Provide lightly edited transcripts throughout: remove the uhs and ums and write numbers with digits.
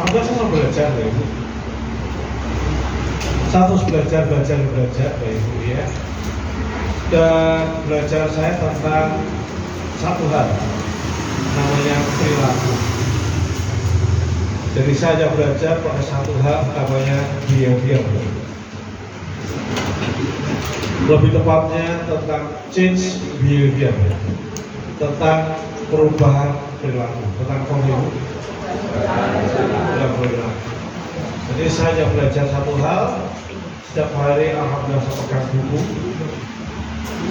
alhamdulillah saya belajar ya Ibu. Saya terus belajar Bapak Ibu ya. Dan belajar saya tentang satu hal, namanya perilaku. Jadi saya belajar pada satu hal namanya behavior. Lebih tepatnya tentang change behavior, tentang perubahan perilaku, tentang perilaku. Jadi saya belajar satu hal, setiap hari alhamdulillah saya pegang buku,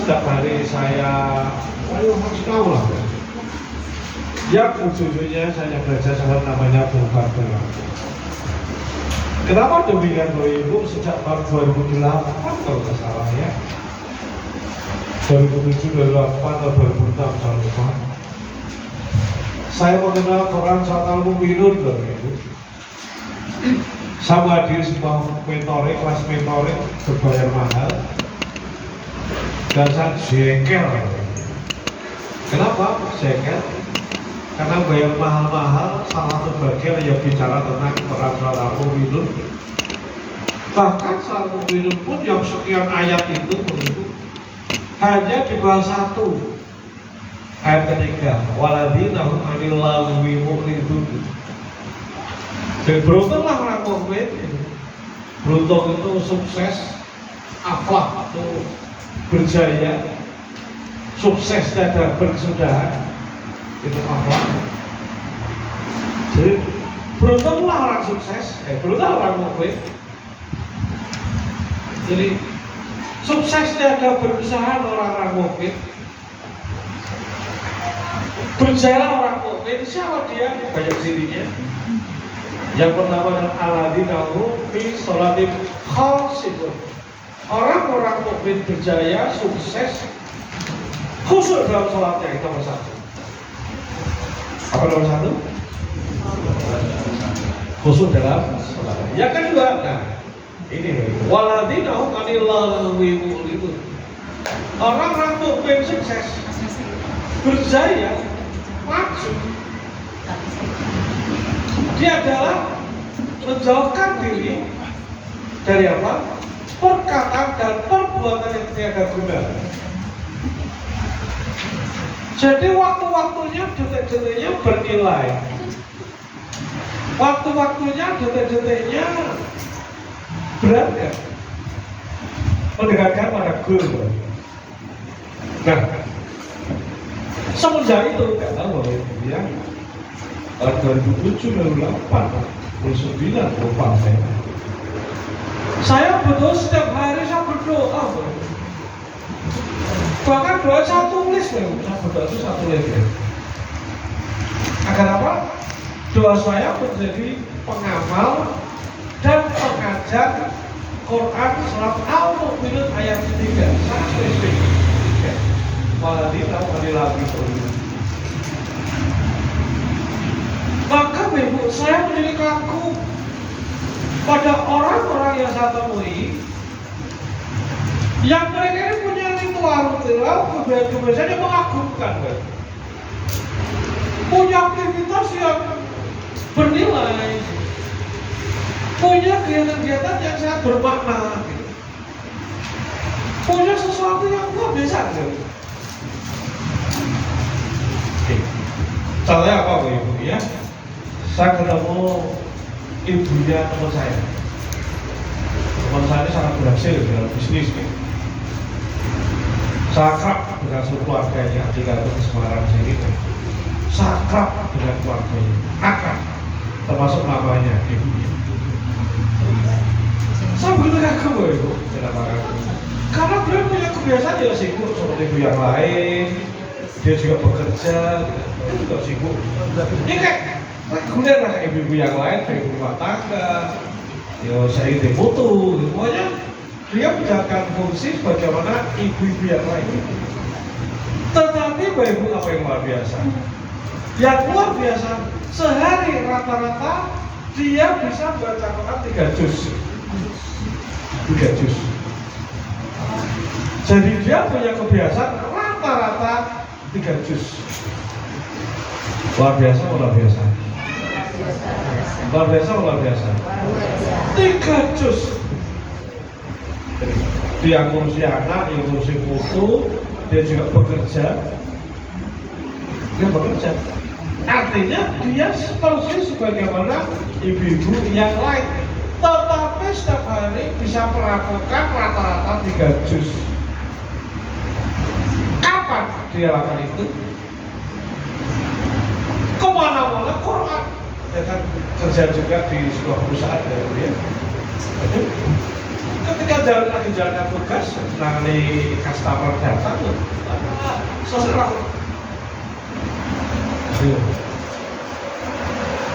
setiap hari saya harus tahu lah. Yang ujung-ujungnya saya belajar hal namanya perubahan perilaku. Kenapa demikian Bapak Ibu? Sejak tahun 2008 kalau tidak salah ya, 2007, 2008 atau 2006 saya lupa, saya mengenal Quran Surat Al-Mu'minun Bapak Ibu. Saya menghadiri sebuah mentoring, kelas mentoring berbayar mahal, dan saya jengkel. Kenapa jengkel? Karena bayar mahal-mahal, salah satu bagian yang bicara tentang Quran Surat Al-Mu'minun. Bahkan Surat Al-Mu'minun pun yang sekian ayat itu hanya dibahas satu, ayat ketiga, waladina hum anil lagwi mu'ridun. Dan beruntunglah orang mukmin, beruntung itu sukses, aflah itu berjaya, sukses dan berkesudahan, itu aflah. Jadi beruntunglah orang sukses, beruntunglah orang mukmin. Jadi suksesnya ada berusaha orang-orang mukmin, berjaya orang mukmin. Siapa dia? Banyak cirinya. Yang pertama adalah alladzina hum fi sholatim khashi'un. Orang-orang mukmin berjaya, sukses, khusyuk dalam sholatnya, itu nomor satu. Apa nomor satu? Khusyuk dalam sholatnya. Yang kedua, nah ini waladzina hum anil lagwi mu'ridun. Orang-orang mukmin sukses, berjaya, maju, dia adalah menjauhkan diri dari apa? Perkataan dan perbuatan yang tiada guna. Jadi waktu-waktunya, detik-detiknya bernilai. Waktu-waktunya, detik-detiknya berharga. Mendekatkan pada guru. Nah, semenjak itu tidak tahu ya. 2007, 2008, 2009 lupa saya betul setiap hari saya berdoa. Bahkan doa saya tulis, saya berdoa itu saya tulis ya. Agar apa? Doa saya menjadi pengamal dan pengajar Quran Surat Al-Mu'minun ayat 3. Saya tulis ya. Waladina lagi maka Ibu, saya menjadi kagum pada orang-orang yang saya temui, yang mereka ini punya ritual kebiasaan yang mengagumkan, punya aktivitas yang bernilai, punya kegiatan-kegiatan yang sangat bermakna, punya sesuatu yang luar biasa. Contohnya apa Ibu ya? Saya ketemu ibunya teman saya. Teman saya ini sangat berhasil dalam bisnis. Saya akrab dengan seluruh keluarganya, tinggal di Semarang sini. Saya akrab dengan keluarganya, akrab, termasuk mamanya, ibunya. Saya begitu kagum Ibu, kenapa kagum? Karena beliau punya kebiasaan ya sibuk seperti ibu yang lain. Dia juga bekerja, dia juga sibuk. Ini kayak kemudian lah ibu-ibu yang lain, kayak ibu rumah tangga, ya saya ini foto, semuanya dia menjalankan fungsi bagaimana ibu-ibu yang lain. Tetapi Ibu apa yang luar biasa? Yang luar biasa, sehari rata-rata dia bisa baca Quran 3 juz. 3 juz. Jadi dia punya kebiasaan rata-rata 3 juz. Luar biasa, luar biasa. Luar biasa, luar biasa. 3 juz. Dia ngurusi anak, dia ngurusi putu, dia juga bekerja. Dia bekerja. Artinya dia persis sebagaimana ibu-ibu yang lain. Tetapi setiap hari bisa melakukan rata-rata 3 juz. Kapan dia lakukan itu? Kemana-mana Quran. Dia kan kerja juga di sebuah perusahaan ya, dia. Ketika lagi jalankan tugas, menangani customer datang, selesai lakukan.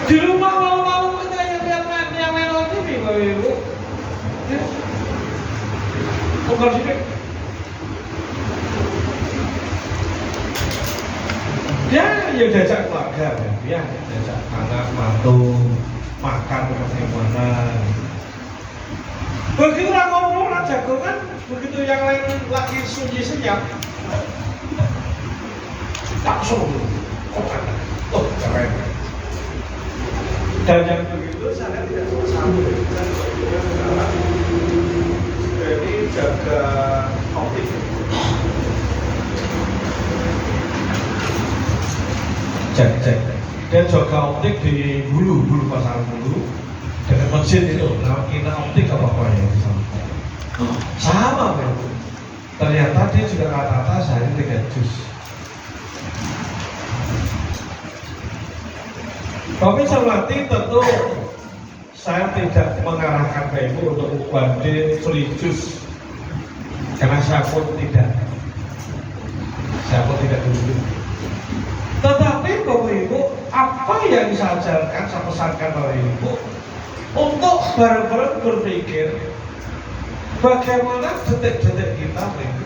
Di rumah mau kita yang main TV, Bapak Ibu. Bukan sini. Ya diajak keluarga, ya diajak anak, mantu, makan bagaimana. Begitu orang ngomong, orang jago kan, begitu yang lain lagi sunyi senyap, langsung, oh keren. Dan yang begitu saya tidak sama. Jadi jaga optik. Cek. Dia jaga optik di Bulu pasar Bulu. Dekat masjid itu, nah kita optik apa ya di sana. Sama kan? Ternyata dia juga rata-rata sehari 3 juz. Tapi semati tentu saya tidak mengarahkan Bapak Ibu untuk banding free juz, karena saya pun tidak dulu. Tetapi Bapak Ibu, apa yang saya ajarkan, saya pesankan Bapak Ibu untuk bareng-bareng berpikir bagaimana detik-detik kita, Bapak Ibu.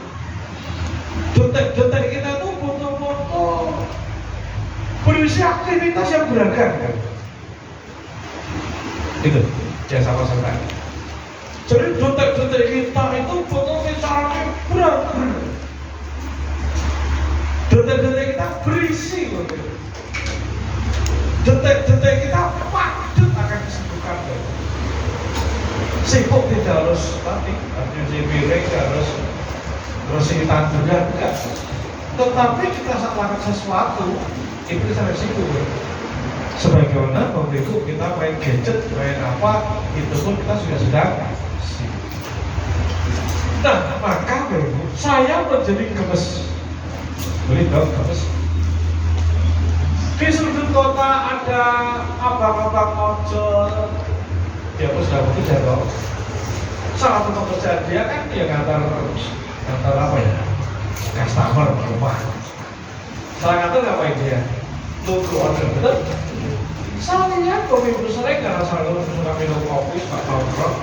Detik-detik kita itu butuh berisi aktivitas yang beragam kan? Itu yang sama saya. Jadi detik-detik kita itu butuh bicara beragam. Detik-detik kita berisi loh. Detik-detik kita padat akan kesibukan. Sibuk tidak harus tadi, cuci piring, harus bersih tanduran, enggak. Tetapi kita saat melakukan sesuatu itu sangat sibuk. Sebagaimana waktu itu kita main gadget, main apa, itu pun kita sudah sedang sibuk. Nah, maka saya menjadi gemes. Boleh dong, gemes. Di sudut kota ada abang-abang ojol. Dia pun sudah bekerja dong. Salah satu pekerjaan dia kan dia ngantar apa ya? Customer ke rumah. Salah ngantar ngapain dia? Nunggu order, betul? Saya Ibu sering karena selalu suka minum kopi, suka nongkrong.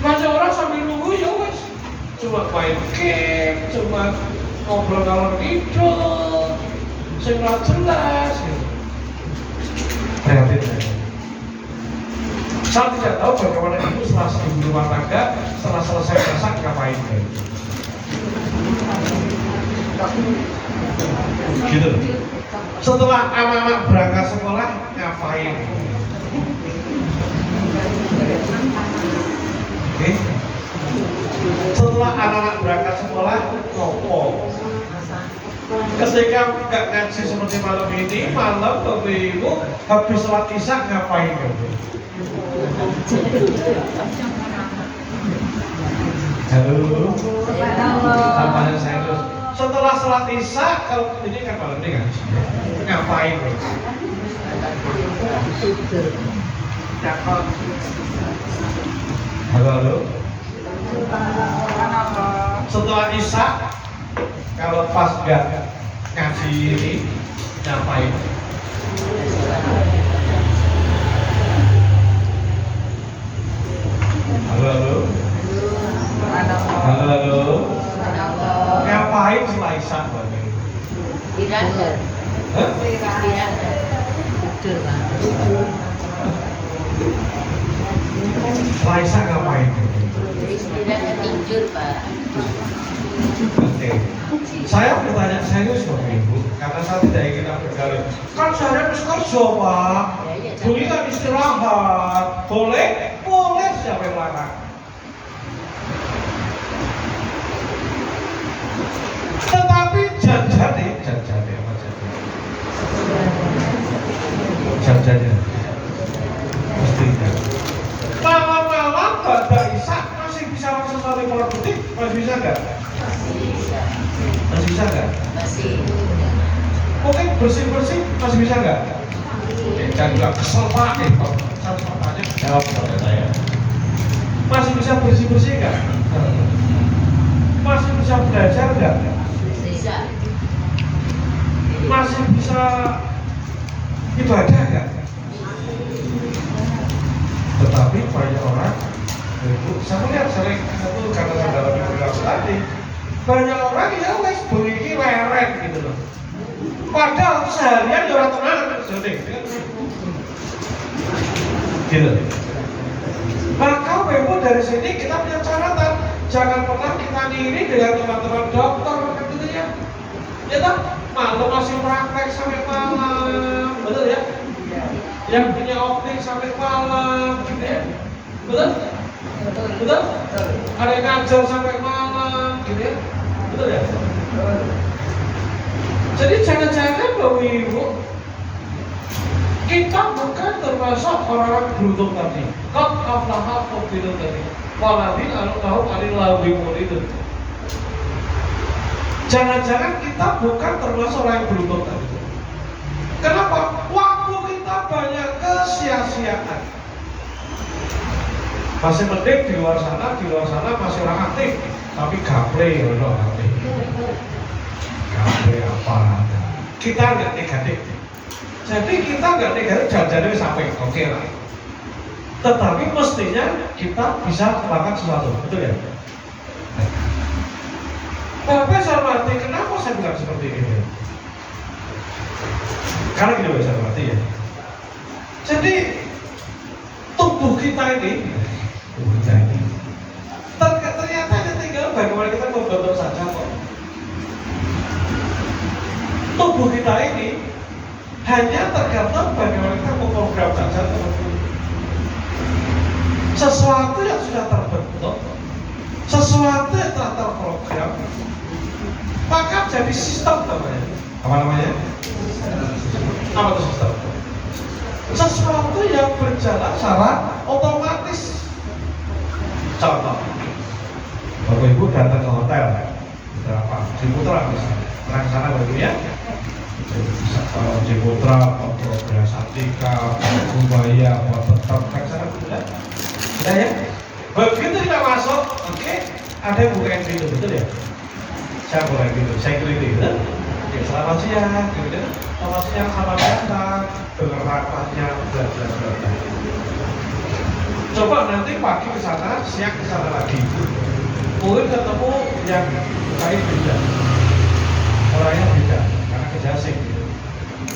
Banyak orang sambil nunggu ya wes, cuma main game, cuma ngobrol ngalor ngidul, sehingga jelas gitu. Kreatif ya. Saya tidak tahu bagaimana ibu setelah ibu rumah tangga, setelah selesai masak ngapain gitu. Setelah anak-anak berangkat sekolah ngapain? Oke. Setelah anak-anak berangkat sekolah ngopo. Ketika nggak ngaji seperti malam ini, malam Bapak Ibu habis sholat isya ngapain? Halo. Sampai saya terus. Setelah sholat isya, kalau ini kan malam ini ngapain? Halo. Setelah isya, kalau pas nggak ngaji ini ngapain? Halo. Ngapain setelah isya? Tidur. Setelah isya ngapain? Istilahnya tidur, Pak. Oke. Saya bertanya serius Bapak Ibu, karena saya tidak ingin berkali. Kan saya harus kerja Pak. Ya, Giliran istirahat, boleh siapa yang larang. Tetapi janjane apa janjane mestinya malam-malam pada Isya masih bisa langsung sampai keluar butik, masih bisa nggak? Masih bisa nggak? Masih. Mungkin bersih masih bisa nggak? Jangan bilang kesel pak nih, satu pertanyaan jawab pada saya. Masih bisa bersih nggak? Masih bisa belajar nggak? Bisa. Masih bisa ibadah nggak? Tetapi banyak orang itu saya lihat sering itu karena saudara bilang tadi banyak orang ya wes bunyi leret gitu loh. Padahal seharian ya orang tenang syuting gitu. Maka Ibu dari sini kita punya catatan, jangan pernah kita ngiri dengan teman-teman dokter gitu ya. Ya toh, malam masih praktek sampai malam, betul ya? Yang punya optik sampai malam, gitu ya? Betul? Betul? Ada yang ngajar sampai malam, gitu ya? Betul ya? Jadi jangan-jangan Bapak Ibu, kita bukan termasuk orang-orang beruntung tadi. Qad aflaha mu'minun tadi. Waladina lahum anil lagwi muridun. Jangan-jangan kita bukan termasuk orang yang beruntung tadi. Kenapa? Waktu kita banyak kesia-siaan. Masih mending di luar sana masih orang aktif, tapi gaple loh aktif. Gaple apa? Kita nggak negatif. Jadi kita nggak negatif, jalan-jalan sampai oke lah. Tetapi mestinya kita bisa melakukan sesuatu, betul ya? Bapak saya mati, kenapa saya bilang seperti ini? Karena gini bisa mati ya. Jadi tubuh kita ini ternyata hanya tinggal bagaimana kita membentuk saja kok. Tubuh kita ini hanya tergantung bagaimana kita memprogram saja teman-teman. Sesuatu yang sudah terbentuk, sesuatu yang telah terprogram, maka jadi sistem namanya. Apa namanya? Apa itu sistem? Sesuatu yang berjalan secara otomatis. Contoh, Bapak Ibu datang ke hotel, berapa? Ciputra misalnya, pernah ke sana Bapak Ibu ya? Bisa kalau Ciputra, Pondok Satika, Ubaya, Tetap, ke sana betul ya? Sudah ya? Begitu kita masuk, oke, ada yang bukain pintu, betul ya? Saya bukain pintu, saya keliling, betul? Oke, selamat siang, gitu. Selamat siang, selamat datang, dengan rapatnya, bla bla bla bla. Coba nanti pagi ke sana, siang ke sana lagi. Mungkin ketemu yang lain beda, orangnya beda, karena kerja asing.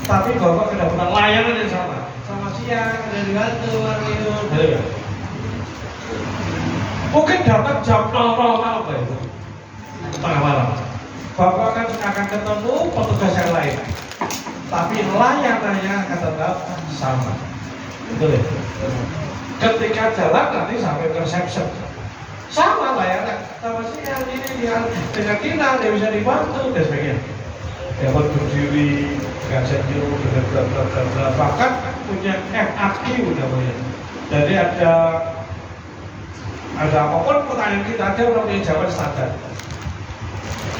Tapi Bapak kedapatan layanan yang sama. Selamat siang, ada di kantor, betul ya? Mungkin datang jam 00 malam, Pak Ibu. Tengah malam. Bapak akan ketemu petugas yang lain, tapi layanannya akan tetap sama. Betul ya? Ketika jalan nanti sampai ke reception, sama layanan. Sama siang ini dia dengan kita, dia bisa dibantu dan sebagainya. Dapat berdiri, nggak senyum, dengan bla bla bla bla. Bahkan punya FAQ namanya. Jadi ada apapun pertanyaan kita, ada orang punya jawaban standar.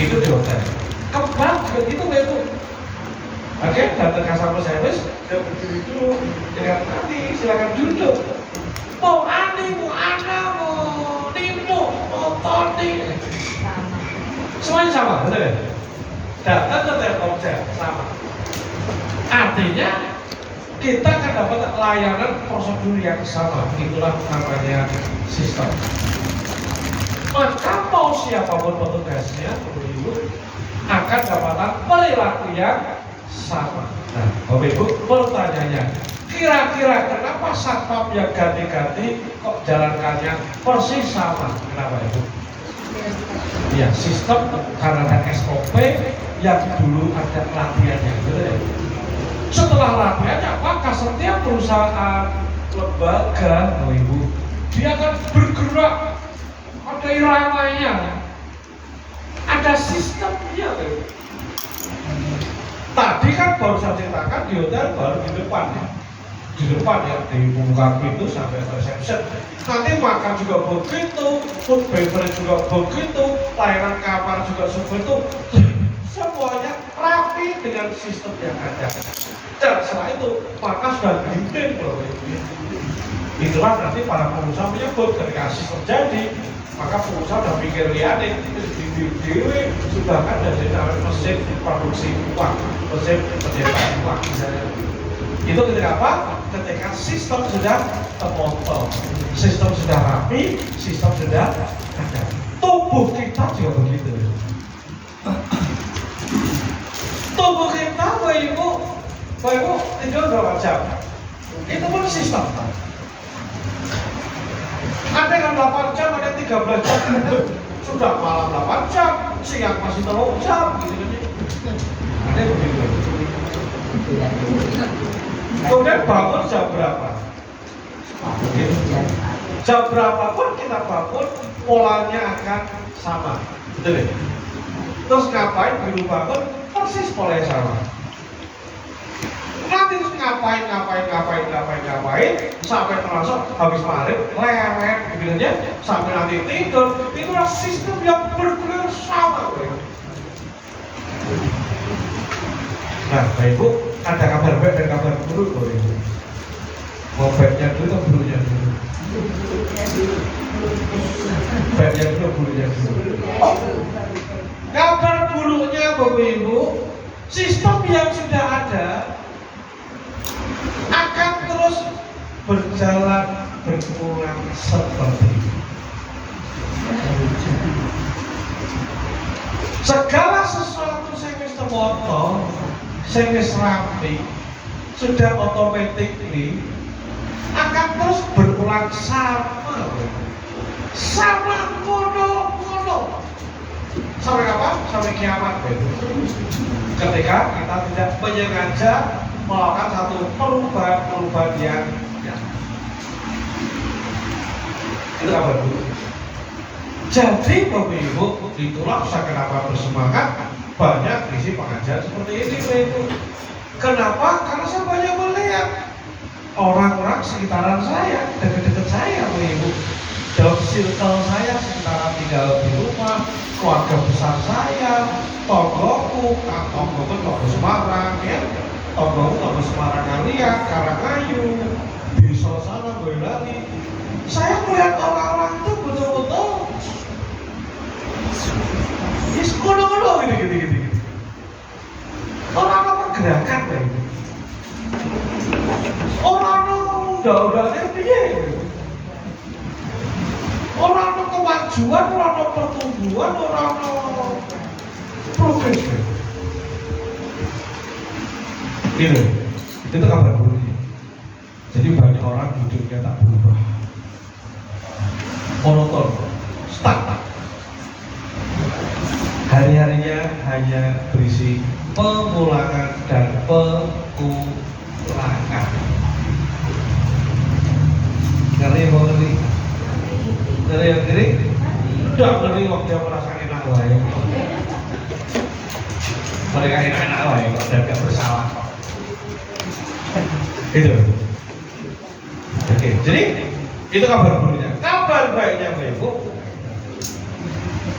Itu di hotel. Kembang begitu itu. Oke, datang customer service, dia berdiri dulu dengan nanti silakan duduk. Mau ani, mau ana, mau nimu, mau toni, semuanya sama, betul ya? Datang ke Telkomsel sama. Artinya kita akan dapat layanan prosedur yang sama. Itulah namanya sistem. Maka mau siapapun petugasnya, akan dapatkan perilaku yang sama. Nah, Bapak Ibu, pertanyaannya, kira-kira kenapa satpam yang ganti-ganti kok jalankannya persis sama? Kenapa Ibu? Ya, sistem karena ada SOP yang dulu ada latihannya, betul ya? Setelah latihannya, maka setiap perusahaan, lembaga, Ibu, dia akan bergerak, ada iramanya, ada sistemnya. Tadi kan baru saya ceritakan di hotel, baru di depan ya. Di depan ya, di buka pintu sampai reception. Nanti makan juga begitu, food beverage juga begitu, layanan kamar juga seperti itu. Semuanya rapi dengan sistem yang ada. Dan setelah itu, maka sudah dibimbing loh. Itulah nanti para pengusaha menyebut ketika sistem jadi, maka pengusaha sudah pikir liane, di dewe sudah kan dari mesin produksi uang, mesin penciptaan uang misalnya. Itu ketika apa? Ketika sistem sudah terpotong, sistem sudah rapi, sistem sudah ada. Tubuh kita juga begitu. Tubuh kita, Bapak Ibu, tidur berapa jam? Itu pun sistem. Ada yang 8 jam, ada yang 13 jam. Sudah malam 8 jam, siang masih 3 jam, gitu kan? Ada yang begitu. Kemudian bangun jam berapa? Jam berapapun kita bangun, polanya akan sama, betul ya? Terus ngapain begitu bangun? Persis pola yang sama. Nanti terus ngapain sampai termasuk habis maghrib lewat begini sampai nanti tidur. Itulah sistem yang bergulir sama. Nah, Bapak Ibu, ada kabar baik dan kabar buruk Bapak Ibu. Mau baiknya dulu atau buruknya dulu? Baiknya dulu, buruknya dulu. Oh, kabar buruknya Bapak Ibu, sistem yang sudah ada akan terus berjalan berulang seperti ini. Segala sesuatu yang wis terwoto, yang wis rapi, sudah otomatis akan terus berulang sama mono. Sampai kapan? Sampai kiamat. Ketika kita tidak menyengaja melakukan satu perubahan yang itu kabar buruk. Jadi Bapak Ibu, itulah saya kenapa bersemangat banyak isi pengajian seperti ini Bapak Ibu. Kenapa? Karena saya banyak melihat orang-orang sekitaran saya, dekat-dekat saya Bapak Ibu, dalam circle saya sekitaran tinggal di rumah, keluarga besar saya, tonggoku Semarang, ya, tonggo Semarang Alia, Karangayu, di sana Boyolali. Saya melihat orang-orang itu betul-betul iskono gitu. Orang-orang pergerakan ya. Orang-orang udah piye. Orang-orang kemajuan, orang-orang pertumbuhan, orang-orang progres. Itu kabar buruknya. Jadi banyak orang hidupnya tak berubah, monoton, stuck. Hari-harinya hanya berisi pengulangan dan pengulangan. Ngeri mau ngeri? Ngeri yang ngeri? Udah ngeri waktu dia merasa enak wae. Mereka enak-enak wae kok dan gak bersalah. Itu. Oke, jadi itu kabar buruknya. Kabar baiknya Bapak Ibu,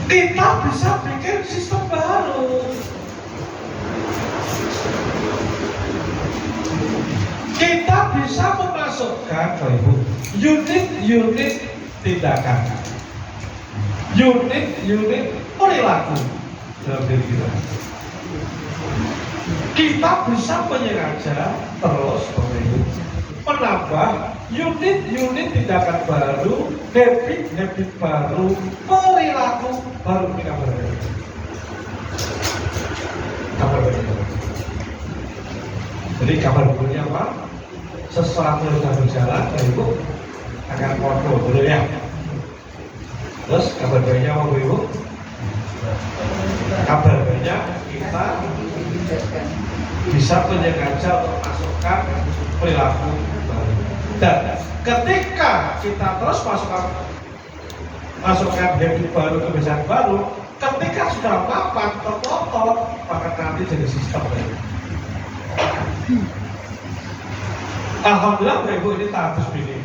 kita bisa bikin sistem baru. Kita bisa memasukkan Bapak Ibu unit tindakan, unit perilaku dalam diri kita. Kita bisa menyengaja terus Bapak Ibu menambah unit tindakan baru, habit baru, perilaku baru di kabar baik. Jadi kabar buruknya apa? Sesuatu yang sudah berjalan, Ibu akan kontrol dulu ya. Terus kabar baiknya apa Ibu? Kabar baiknya kita bisa menyengaja untuk masukkan perilaku baru. Dan ketika kita terus masukkan habit baru, kebiasaan baru, ketika sudah papan tertotok, maka nanti jadi sistem baru. Alhamdulillah Bapak Ibu ini tak habis pilih.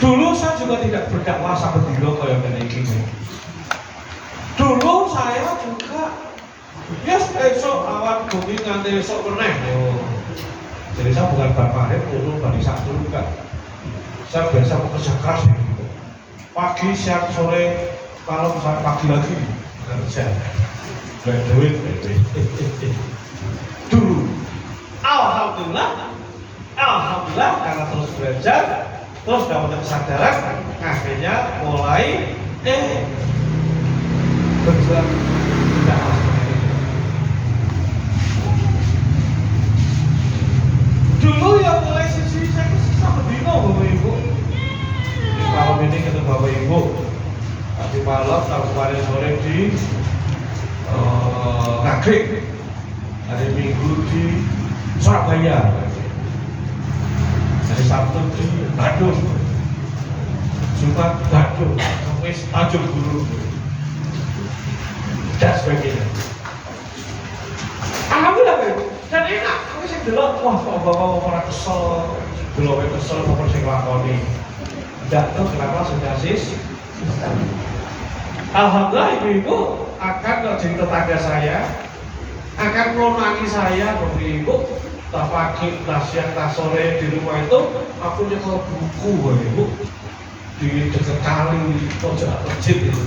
Dulu saya juga tidak berdakwah sampai dulu kayak begini. Dulu saya juga ya esok awan bumi nganti esok meneh. Jadi saya bukan bapak turun dari satu juga. Saya biasa bekerja keras gitu. Pagi, siang, sore, kalau misalnya pagi lagi kerja. Gak duit. Dulu, alhamdulillah karena terus belajar, terus dapat kesadaran, akhirnya mulai berjuang dakwah. Dulu yang mulai sisi saya sama Dino Bapak Ibu. Di malam ini ketemu Bapak Ibu. Tadi malam tahun kemarin sore di Nagrek. Hari Minggu di Surabaya. Hari Sabtu di Bandung. Jumat Bandung. Kamis Tanjung Guru. Dan sebagainya. Alhamdulillah Bapak Ibu. Dan enak, aku sih delok wah kok bapak orang kesel, belum kesel mau sing lakoni. Tidak tahu kenapa sudah alhamdulillah ibu-ibu akan jadi tetangga saya, akan melunaki saya ibu. Tak pagi, tak siang, tak sore di rumah itu aku nyekel buku ibu di dekat kali pojok masjid itu.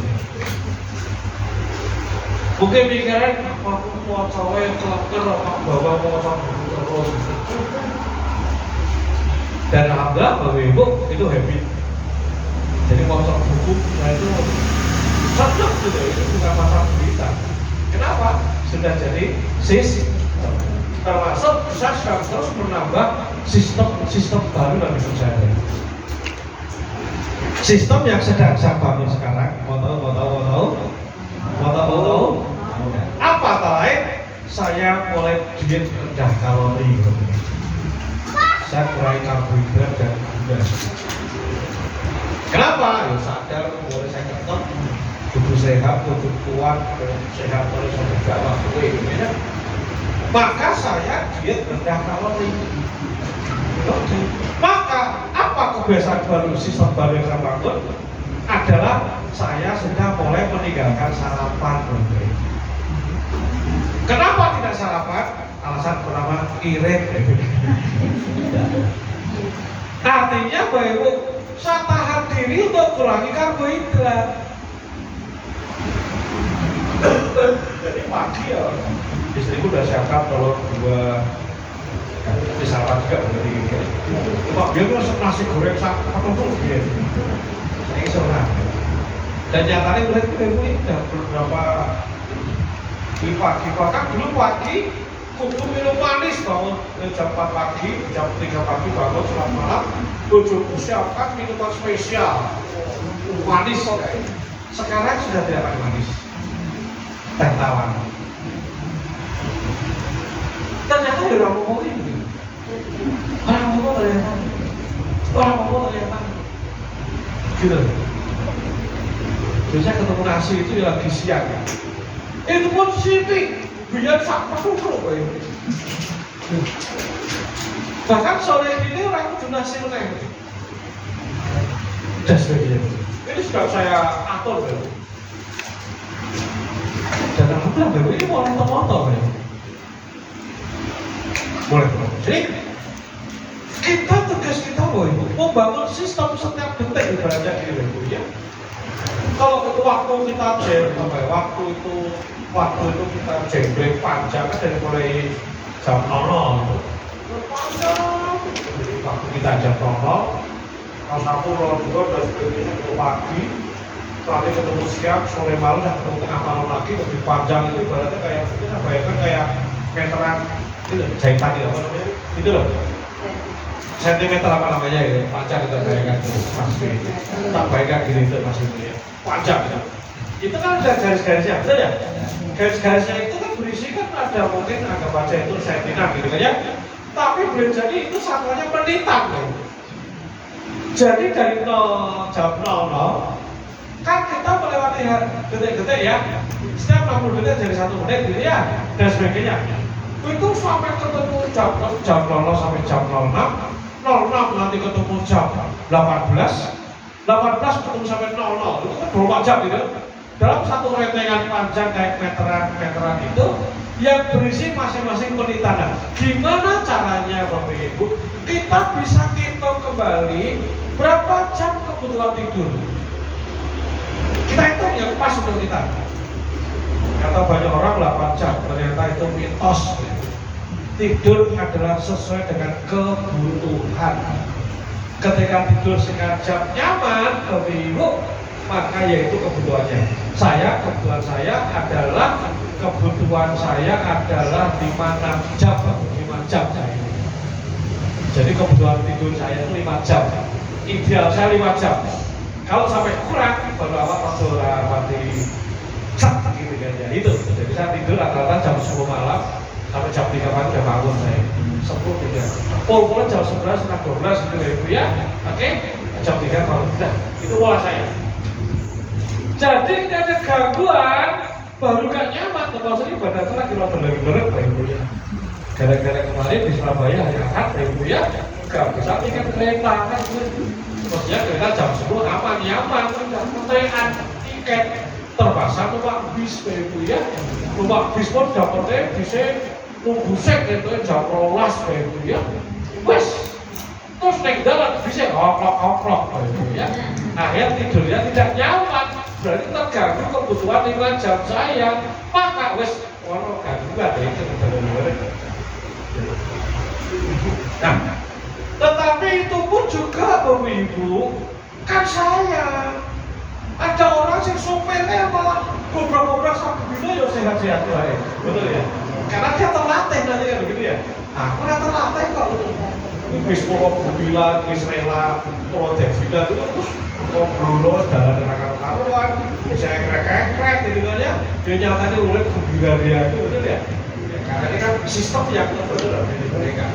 Mungkin pikiran aku mau cawe keleker apa bawa mau buku terus. Dan alhamdulillah Bapak Ibu itu habit. Jadi mau buku nah itu cocok gitu, itu bukan masalah kita. Kenapa? Sudah jadi sistem. Termasuk saya terus menambah sistem baru dalam hidup saya. Sistem yang sedang saya bangun sekarang, mau tahu? Apa lain? Saya mulai diet rendah kalori. Saya kurangi karbohidrat dan gula. Kenapa? Ya sadar mulai saya ketemu tubuh sehat, tubuh kuat, sehat terus sampai waktu ini. Maka saya diet rendah kalori. Maka apa kebiasaan baru, sistem baru yang saya bangun? Adalah saya sudah mulai meninggalkan sarapan. Kenapa tidak sarapan? Alasan pertama irit. Artinya bahwa saya tahan diri untuk kurangi karbohidrat. Jadi pagi ya, istriku udah siapkan telur 2 sarapan juga begini. Pak dia tuh nasi goreng apa tuh dia? Ini seorang. Dan nyatanya berarti ibu ini sudah beberapa pagi bahkan dulu pagi kudu minum manis bangun jam 4 pagi, jam 3 pagi bangun selamat malam bojoku siapkan minuman spesial manis. Sekarang sudah tidak pakai manis, teh tawar. Ternyata ya orang ngomong ini, orang ngomong ternyata gitu. Biasanya ketemu nasi itu ya lagi siang ya. Itu pun sini biar sama tuh kayak ini. Bahkan sore ini orang kudu nasi meneng. Dan sebagainya. Ini sudah saya atur baru. Dan alhamdulillah baru ini mulai motor ya. Mulai. Jadi kita tugas kita membangun sistem setiap detik ibaratnya gitu ya. Kalau waktu kita waktu itu kita jengbrek panjang kan dari mulai jam 00 panjang. Waktu kita jam 00 kalau 1, 02 dan sebagainya itu pagi, nanti ketemu siang, sore malam dan ketemu tengah malam lagi lebih panjang. Itu ibaratnya kayak kita bayangkan kayak meteran itu jahitan itu apa namanya itu loh, sentimeter apa namanya ya, panjang kita bayangkan itu Mas B. Tak bayangkan gini itu Mas B ya, panjang itu kan ada garis-garisnya, betul ya? Garis-garisnya itu kan berisi kan ada mungkin anggap aja itu sentinan gitu kan ya. Tapi boleh jadi itu satuannya menitan loh. Jadi dari jam 00 kan kita melewati detik-detik ya. Setiap 60 detik jadi 1 menit gitu ya, dan sebagainya. Itu sampai ketemu jam 00 sampai jam 06 nanti ketemu jam 18 ketemu sampai 00 itu kan 24 jam gitu. Dalam satu rentengan panjang kayak meteran itu yang berisi masing-masing menitan. Gimana caranya Bapak Ibu? Kita bisa hitung kembali berapa jam kebutuhan tidur. Kita hitung yang pas untuk kita. Kata banyak orang 8 jam, ternyata itu mitos. Tidur adalah sesuai dengan kebutuhan. Ketika tidur setengah jam nyaman, Bapak Ibu, maka yaitu kebutuhannya. Kebutuhan saya adalah 5-6 jam, 5 jam saya. Jadi kebutuhan tidur saya itu 5 jam. Ideal saya 5 jam. Kalau sampai kurang, baru tidur mati sak gitu kan ya. Itu. Jadi saya tidur rata-rata jam 10 malam sampai jam 3 pagi udah bangun saya. 10 tidak. Pol jam 11 setengah 12 gitu ya Ibu ya. Oke, jam 3 baru udah. Itu pola saya. Jadi tidak ada gangguan, baru gak nyaman. Termasuk ibadah itu lagi bener-bener Pak Ibu ya. Gara-gara kemarin di Surabaya hari Ahad Pak Ibu ya, gak bisa tiket kereta kan. Maksudnya kereta jam 10 aman, nyaman, tidak pertanyaan tiket terpaksa numpak bis Pak Ibu ya. Numpak bis pun dapetnya bisa nunggu sek itu jam 12 Pak Ibu ya. Wes, terus naik dalam bisa oklok Pak Ibu ya. Akhirnya tidurnya tidak nyaman, berarti terganggu kebutuhan 5 jam saya. Maka wes ono gangguan itu benar-benar. Nah, tetapi itu pun juga Bapak Ibu, kan saya ada orang yang sopirnya malah gobrak-gobrak sampai gitu ya sehat-sehat baik, betul ya? Karena dia terlatih nanti kan begitu ya. Aku udah terlatih kok. Wis mobilan, wis rela, project sudah itu terus ngobrol jalan dengan karuan, bisa krek-krek gitu kan ya. Dia nyatanya mulai gembira dia itu betul ya. Karena ini kan sistem yang betul dari mereka.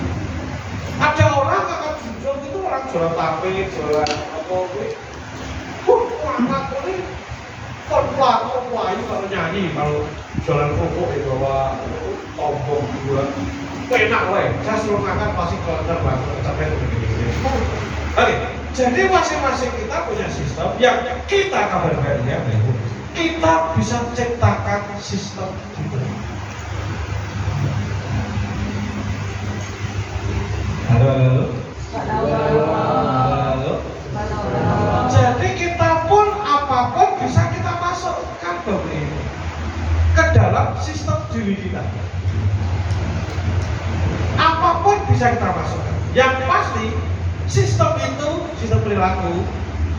Ada orang akan jual itu orang jualan tape, jualan apa gitu. Anak ini konplayu kalau nyanyi, kalau jualan kerupuk di bawah tombol buat enak lah. Saya selalu makan pasti kalau terbang sampai begini. Oke, jadi masing-masing kita punya sistem yang kita kabarkan ya, kita bisa ciptakan sistem itu. Halo. Jadi kita pun apapun bisa kita masukkan ke dalam sistem diri kita. Apapun bisa kita masukkan. Yang pasti sistem itu, sistem perilaku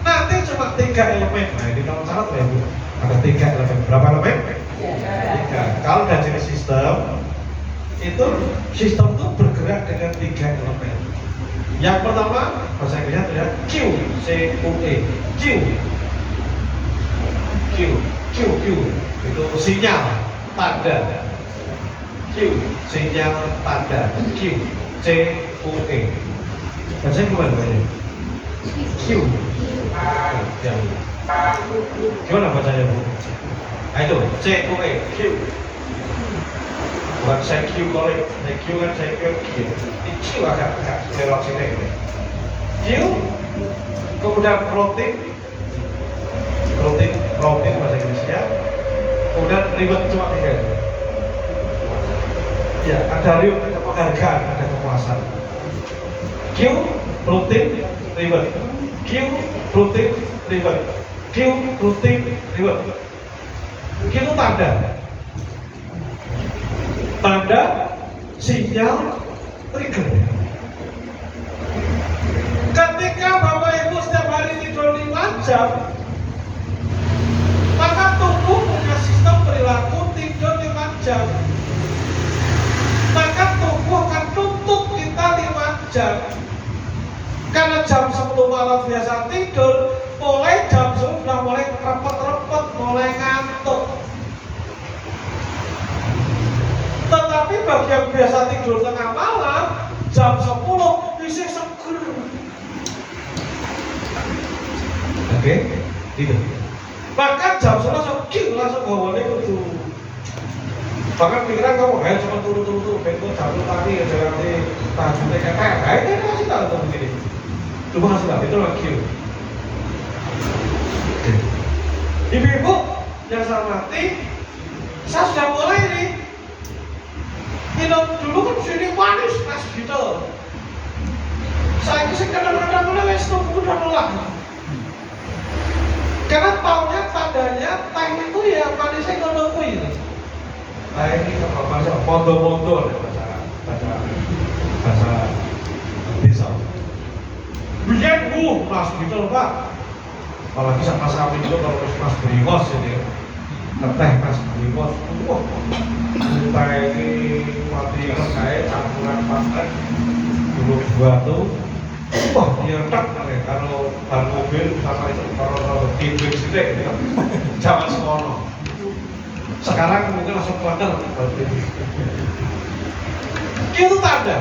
nanti cuma 3 elemen. Nah ini kalau syarat ya Bu, ada 3 elemen. Berapa elemen? 3. Kalau dari jenis sistem itu sistem itu bergerak dengan 3 elemen. Yang pertama bahasa Inggrisnya adalah Q, C-U-E, Q, itu sinyal, tanda. Q, sinyal, tanda. Q, C-U-E. Bahasa gimana bacanya? Q. Ya. Gimana bacanya Bu? Nah itu C-U-E, Q. Bukan saya Q kolek, saya Q kan saya Q. Q agak belok sini gitu. Q, kemudian protein bahasa Inggrisnya. Kemudian reward cuma 3. Ya, ada reward, ada penghargaan, ada kepuasan. Q, protein, reward. Q, protein, reward. Q, protein, reward. Q itu tanda, sinyal, trigger. Ketika Bapak Ibu setiap hari tidur 5 jam, maka tubuh punya sistem perilaku tidur 5 jam. Maka tubuh akan tuntut kita 5 jam. Karena jam 10 malam biasa tidur, mulai jam 10 sudah mulai repot-repot, mulai ngantuk. bagi yang biasa tidur tengah malam, jam 10 bisa seger. Oke, gitu. Maka jam 11 langsung gawane kudu. Bahkan pikiran kamu cuma turu-turu beko jam tadi ya jangan nanti tajuknya kayak ini masih tahu tuh begini. Coba kasih tahu itu lagi. Ibu-ibu yang saya mati, saya sudah mulai nih. Minum dulu kan sini manis pas gitu. Saya ini kadang-kadang mulai wes tunggu udah nolak. Karena taunya tandanya teh itu ya manisnya ngono kuwi. Nah ini kalau bahasa pondo-pondo bahasa desa. Biar mas gitu loh Pak. Apalagi sama sapi itu kalau mas beriwas ini, teh mas beriwas, teh ini mati kayak campuran pasir, dulu batu. Wah, dia tak kalau ban mobil sama itu kalau timbing sedek gitu, zaman sekolah. Sekarang mungkin langsung keluar. Itu tanda.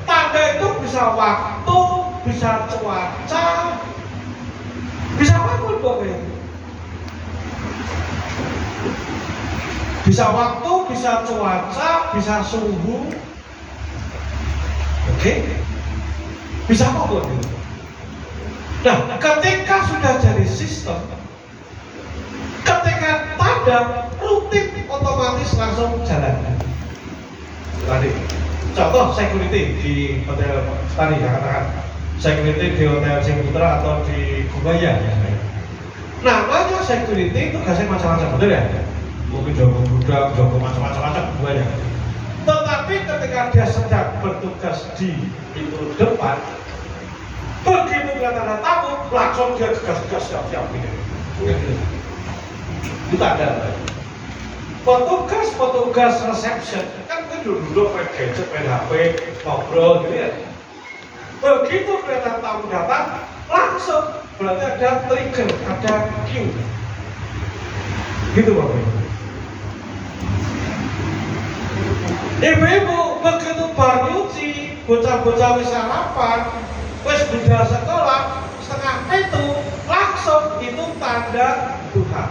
Tanda itu bisa waktu, bisa cuaca, bisa apapun pokoknya. Bisa waktu, bisa cuaca, bisa suhu. Oke? Bisa apapun itu. Nah, ketika sudah jadi sistem, ketika tanda rutin otomatis langsung jalan. Tadi, contoh security di hotel tadi katakan security di hotel Ciputra atau di Gubaya ya. Namanya security tugasnya macam-macam, betul ya? Mungkin jago budak, jago macam-macam Gubaya. Tetapi ketika dia sedang bertugas di pintu depan, begitu kelihatan ada tamu, langsung dia gas-gas siap-siap gitu. Itu ada. Petugas reception kan duduk main gadget, main HP, ngobrol gitu ya. Begitu kelihatan tamu datang, langsung berarti ada trigger, ada cue. Gitu Bapak Ibu. Ibu-ibu begitu bar nyuci, bocah-bocah wis sarapan, wis budal sekolah, setengah itu langsung itu tanda duha.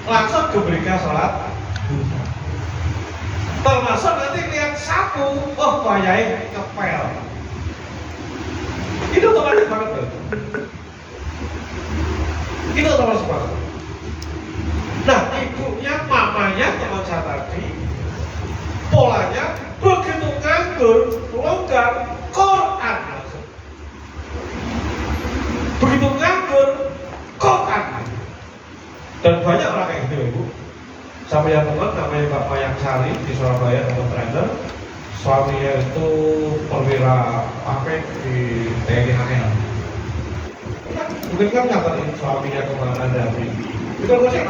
Langsung gebrika sholat duha. Termasuk nanti lihat sapu, oh wayahe kepel. Itu otomatis banget tuh. Itu otomatis banget. Nah, ibunya, mamanya teman saya tadi, polanya begitu nganggur, longgar, Quran langsung. Begitu nganggur, Quran. Dan banyak orang kayak gitu Ibu. Sama yang teman namanya Pak Mayang Sari di Surabaya, teman trainer. Suaminya itu perwira paket di TNI AL. Mungkin kan nyatain suaminya kemana dari itu kan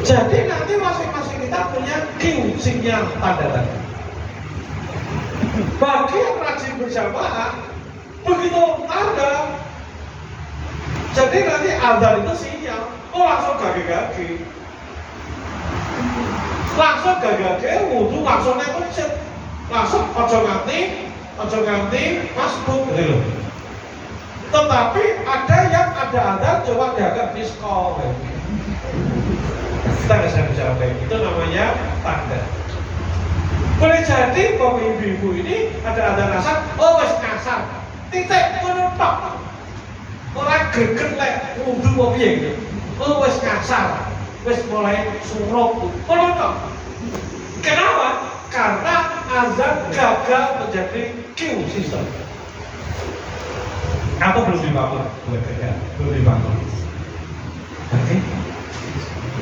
jadi nanti masing-masing kita punya cue sinyal tanda-tanda. Bagi yang rajin berjamaah, begitu tanda, jadi nanti azan itu sinyal, oh langsung gage-gage, langsung gage-gage, wudhu langsung naik masjid, langsung ojo ganti, masbuk gitu loh. Tetapi ada yang ada azan coba dianggap miskol. Kita nggak bisa bicara baik, itu namanya tanda. Boleh jadi bapak ibu-ibu ini ada nasar, oh wes kasar, titik menutup, orang greget lek wudhu mau piye gitu, oh wes kasar, wes mulai surup, menutup. Kenapa? Karena azan gagal menjadi cue system. Atau belum dibangun, belum dibangun. Oke.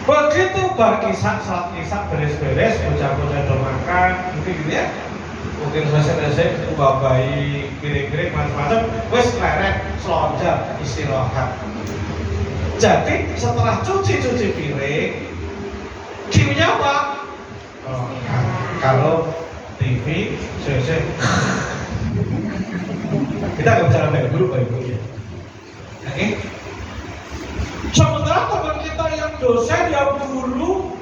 Begitu bar saat isak beres-beres, bocah-bocah udah makan, mungkin gitu ya. Mungkin selesai bayi piring-piring macam-macam, wes leret, selonjak, istirahat. Jadi setelah cuci piring, cue-nya apa? Oh, kalau TV, selesai. Kita nggak bicara baik dulu Pak Ibu ya. Oke? Sementara teman kita yang dosen, yang guru,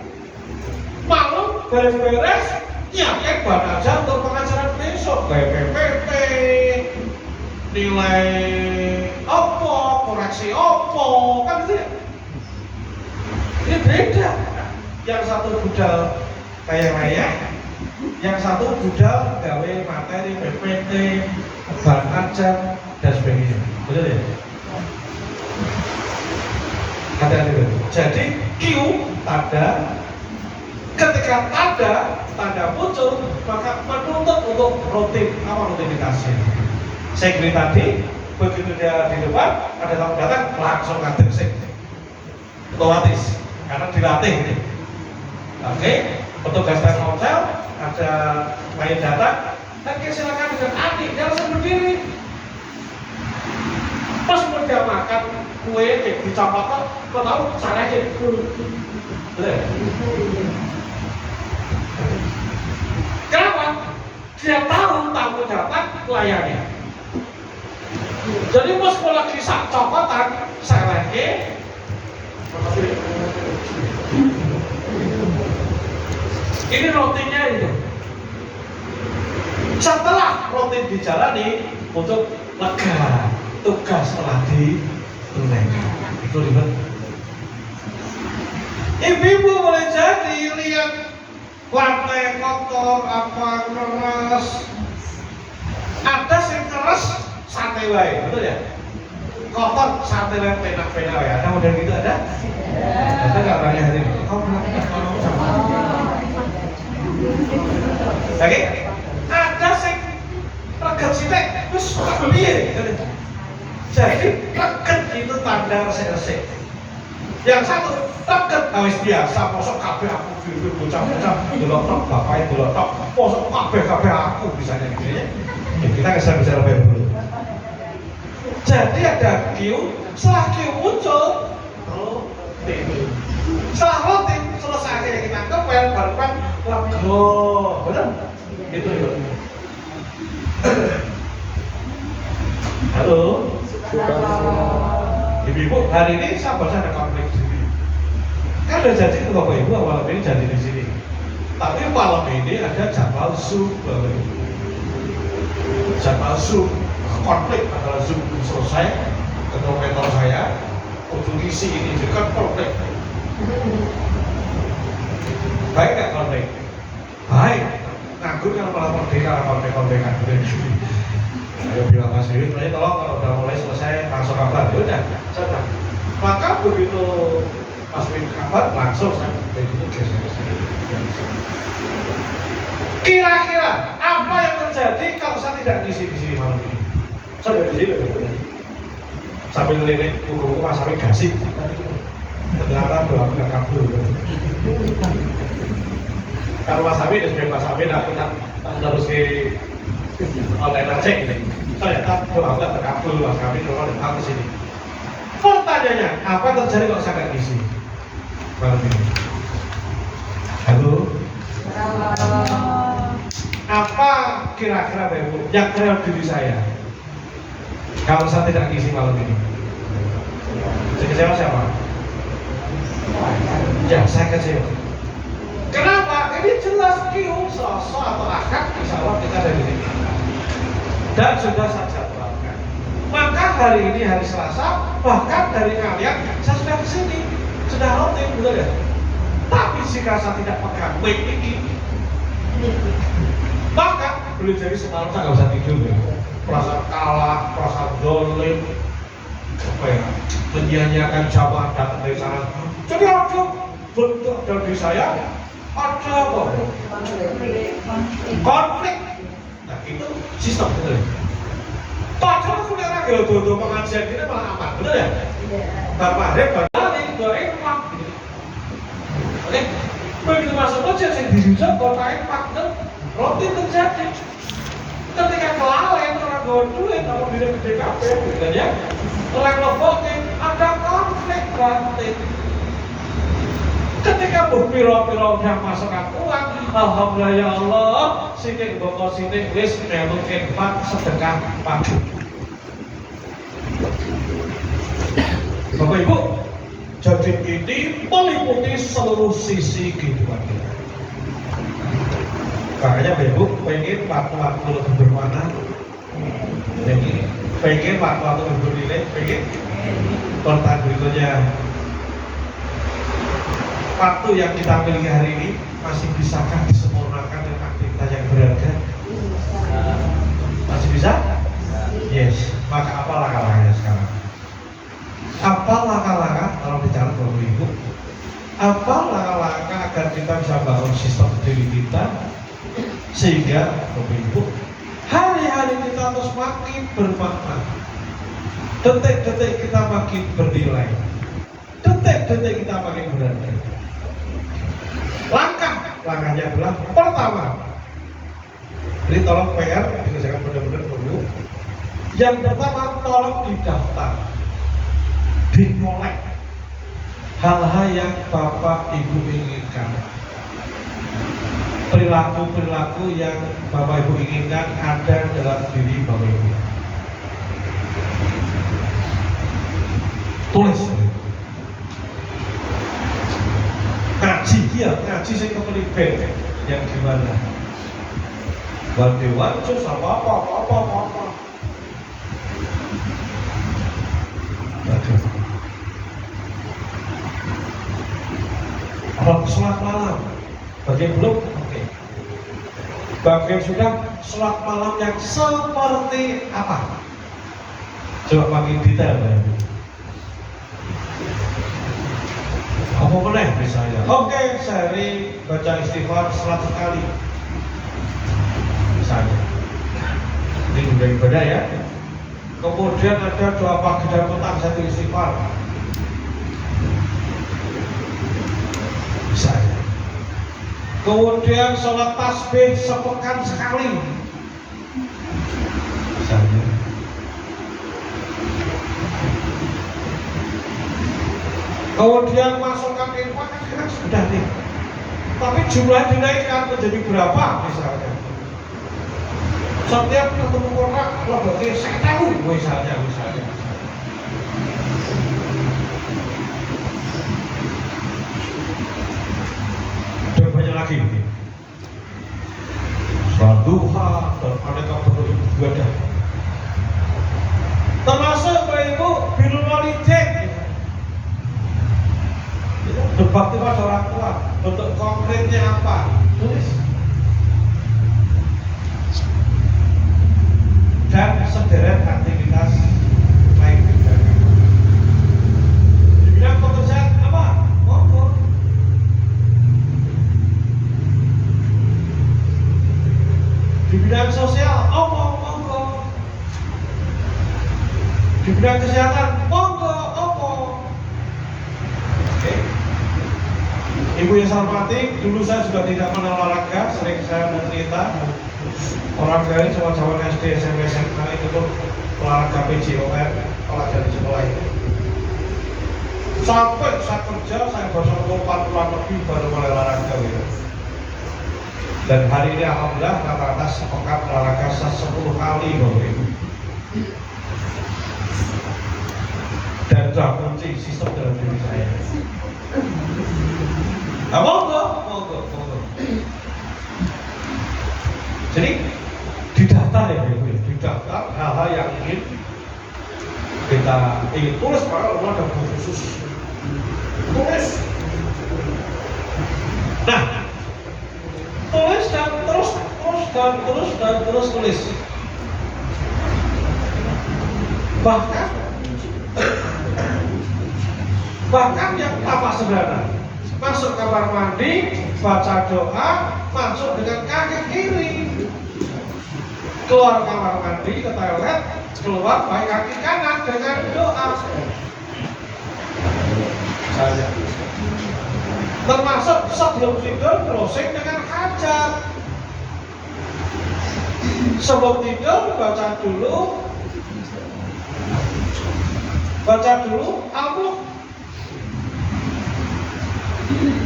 beres-beres, nyiapin bahan aja untuk pengajaran besok, kayak PPT, nilai opo, koreksi opo, kan gitu ya. Ini beda. Yang satu budal kayak raya, yang satu budal gawe materi PPT, bahan ajar dan sebagainya. Betul ya? Hati-hati. Jadi Q tanda, ketika tanda muncul, maka menuntut untuk rutinitasnya. Saya kira tadi, begitu dia di depan, ada tamu datang, langsung ngadeg sih. Otomatis, karena dilatih ini. Oke, petugas Telkomsel ada main data, oke silakan dengan adik, dia langsung berdiri. Pas dia makan kue dicopot, kau tahu caranya jadi kenapa? Dia tahu tamu datang layarnya. Jadi pas kalau lagi sak copotan, saya lagi ini rutinnya itu. Setelah rutin dijalani, untuk lega, tugas telah ditunaikan. Itu ribet. Ibu-ibu boleh jadi lihat lantai kotor, apa keras. Ada yang keras, santai wae, betul ya? Kotor, santai wae, pena-pena wae. Ada model gitu ada? Ada nggak orangnya hari ini? Kau pernah sama? Oke? Ada yang reget sitek, terus piye? Jadi reget itu tanda resik-resik. Yang satu reget wis biasa, posok kabeh aku dulu bocah-bocah delok bapaknya delok posok kabeh aku bisanya gitu ya. Kita nggak bisa lebih dulu. Jadi ada Q, setelah Q muncul, rutin. Setelah rutin selesai akhirnya kita kepel, barukan lego, benar? Itu itu. Halo. Ibu-ibu, hari ini saya baca ada konflik di sini. Kan udah janji ke Bapak Ibu malam ini janji di sini. Tapi malam ini ada jadwal Zoom. Jadwal Zoom, konflik adalah Zoom belum selesai. Ketua mentor saya untuk isi ini juga konflik. Baik nggak konflik? Baik. Nganggur kan malah merdeka, konflik-konflikan. Ayo bilang Mas Dewi, tolong kalau udah mulai selesai langsung kabar. Ya udah, sudah. Maka begitu Mas Dewi kabar langsung saya begitu geser. Kira-kira apa yang terjadi kalau saya tidak ngisi di sini malam ini? Saya di sini sambil ngelirik buku-buku Mas Dewi gasik. Ternyata doa nggak kabur. Kalau Mas Dewi dan Mas Dewi aku terus ke online aja ini. Ternyata doa nggak terkabul, Mas kami doa datang ke sini. Pertanyaannya, apa terjadi kalau saya nggak ngisi malam ini? Halo. Apa kira-kira Bapak yang terhadap diri saya kalau saya tidak ngisi malam ini? Saya kecewa siapa? Ya, saya kecewa. Kenapa? Ini jelas sosok atau akad insya Allah kita dari sini. Dan sudah saya jadwalkan. Maka hari ini hari Selasa, bahkan dari kalian saya sudah kesini, sudah rutin, betul ya? Tapi jika saya tidak pegang mic ini, maka boleh jadi semalam saya nggak bisa tidur ya. Perasaan kalah, perasaan dolim, apa ya? Menyanyiakan jamaah datang dari sana. Jadi ada bentuk dari saya, ada apa? Konflik. Nah itu sistem betul ya. Padahal aku lihat lagi doa pengajian ini malah aman, betul ya? Bapak Rep, Bapak doain pak. Oke, begitu masuk masjid yang dijujur doain pak, rutin terjadi. Ketika kelalaian orang bawa duit, kalau bisa gede kafe, gitu ya. Orang lebokin, ada konflik batin. Ketika berpiro-piro yang masuk uang, alhamdulillah ya Allah, sidik bokor sidik wis mungkin pak sedekah pagi. Bapak Ibu, jadi ini meliputi seluruh sisi kehidupan kita. Makanya Ibu pengen waktu-waktu lebih bermakna, pengen waktu-waktu lebih bernilai, pengen pertanyaan berikutnya. Waktu yang kita miliki hari ini masih bisakah disempurnakan dengan aktivitas yang berharga? Masih bisa? Yes. Maka apa langkah-langkahnya sekarang? Apa langkah-langkah kalau bicara Bapak Ibu? Apa langkah-langkah agar kita bisa bangun sistem diri kita sehingga Bapak Ibu hari-hari kita terus makin bermakna, detik-detik kita makin bernilai, detik-detik kita makin berharga. Langkahnya adalah pertama, jadi tolong PR dikerjakan benar-benar dulu. Yang pertama, tolong didaftar, dikolek hal-hal yang Bapak Ibu inginkan, perilaku-perilaku yang Bapak Ibu inginkan ada dalam diri Bapak Ibu. Tulis. Ngaji saya kepelipen yang gimana? Dewan cus apa. Aduh. Kalau sholat malam, bagian belum? Oke. Bagian sudah, sholat malam yang seperti apa? Coba makin detail ya. Apa boleh misalnya? Oke, sehari baca istighfar 100 kali. Misalnya. Ini udah ibadah ya. Kemudian ada doa pagi dan petang 1 istighfar. Misalnya. Kemudian sholat tasbih sepekan sekali. Misalnya. Kemudian masukkan infak kan sudah nih. Tapi jumlah dinaikkan menjadi berapa misalnya? Setiap ketemu orang berarti saya tahu misalnya. Dan banyak lagi. Sholat duha dan aneka bentuk ibadah. Termasuk Bapak Ibu birrul walidain. Berbakti pada orang tua, bentuk konkretnya apa? Tulis. Dan sederet aktivitas lain juga. Di bidang pekerjaan apa? Monggo. Di bidang sosial, monggo. Di bidang kesehatan, monggo. Ibu yang saya hormati, dulu saya juga tidak mengenal olahraga, sering saya mencerita olahraga ini zaman SD, SMP, SMA itu tuh olahraga PJOR, olahraga di sekolah itu. Sampai saat kerja saya baru 4 bulan lebih baru mulai olahraga gitu. Dan hari ini alhamdulillah rata-rata sepekan olahraga 10 kali Bapak Ibu. Dan sudah kunci sistem dalam diri saya. Nah, monggo. Jadi didaftar ya Ibu, didaftar hal-hal yang kita ingin tulis, maka ada buku khusus. Tulis. Nah, tulis dan terus tulis. Bahkan yang apa sederhana? Masuk kamar mandi, baca doa, masuk dengan kaki kiri. Keluar kamar mandi ke toilet, keluar pakai kaki kanan dengan doa. Termasuk sebelum tidur closing dengan hajat. Sebelum tidur baca dulu Al-Mulk.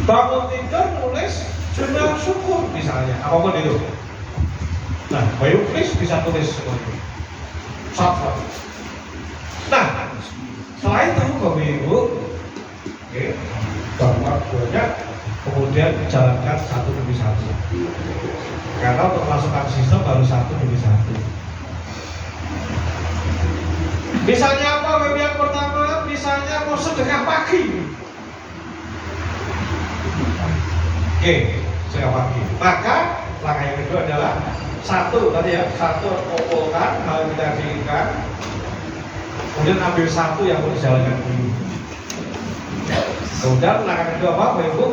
Bangun tidur nulis jurnal syukur misalnya, apapun itu. Nah, Bayu please bisa tulis seperti itu. Satu. Nah, setelah itu Bapak Ibu, oke, banyak kemudian jalankan satu demi satu. Karena untuk masukkan sistem baru satu demi satu. Misalnya apa? Yang pertama, misalnya mau sedekah pagi. Oke, sedekah pagi. Maka langkah yang kedua adalah satu tadi ya, satu kumpulkan hal yang kita inginkan. Kemudian ambil satu yang mau dijalankan dulu. Kemudian langkah kedua apa? Ibu,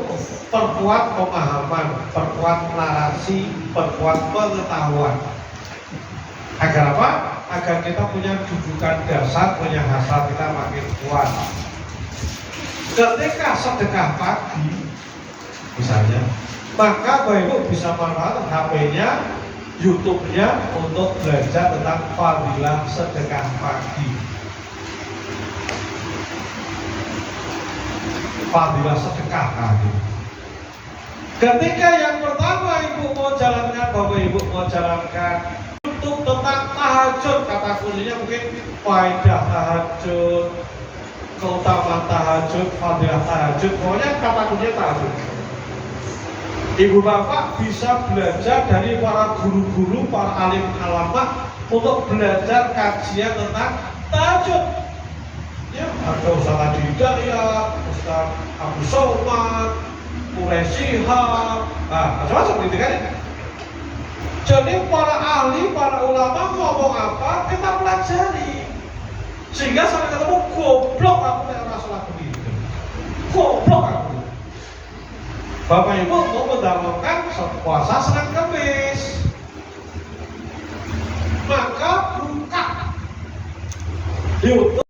perkuat pemahaman, perkuat narasi, perkuat pengetahuan. Agar apa? Agar kita punya dudukan dasar, punya hasrat kita makin kuat. Ketika sedekah pagi, misalnya, maka Bapak Ibu bisa manfaatkan HP-nya, YouTube-nya untuk belajar tentang fadilah sedekah pagi. Fadilah sedekah pagi. Ketika yang pertama Ibu mau jalankan, Bapak Ibu mau jalankan YouTube tentang tahajud, kata kuncinya mungkin faedah tahajud, keutamaan tahajud, fadilah tahajud, pokoknya kata kuncinya tahajud. Ibu bapak bisa belajar dari para guru-guru, para alim ulama untuk belajar kajian tentang tahajud. Ya, ada Ustaz Adi Hidayat, Ustaz Abu Somad, Quraisihab, macam-macam gitu kan. Jadi para ahli, para ulama ngomong apa, kita pelajari. Sehingga sampai ketemu goblok aku yang masalah begitu. Goblok aku. Bapak Ibu mau mendahulukan puasa Senin Kamis, maka buka YouTube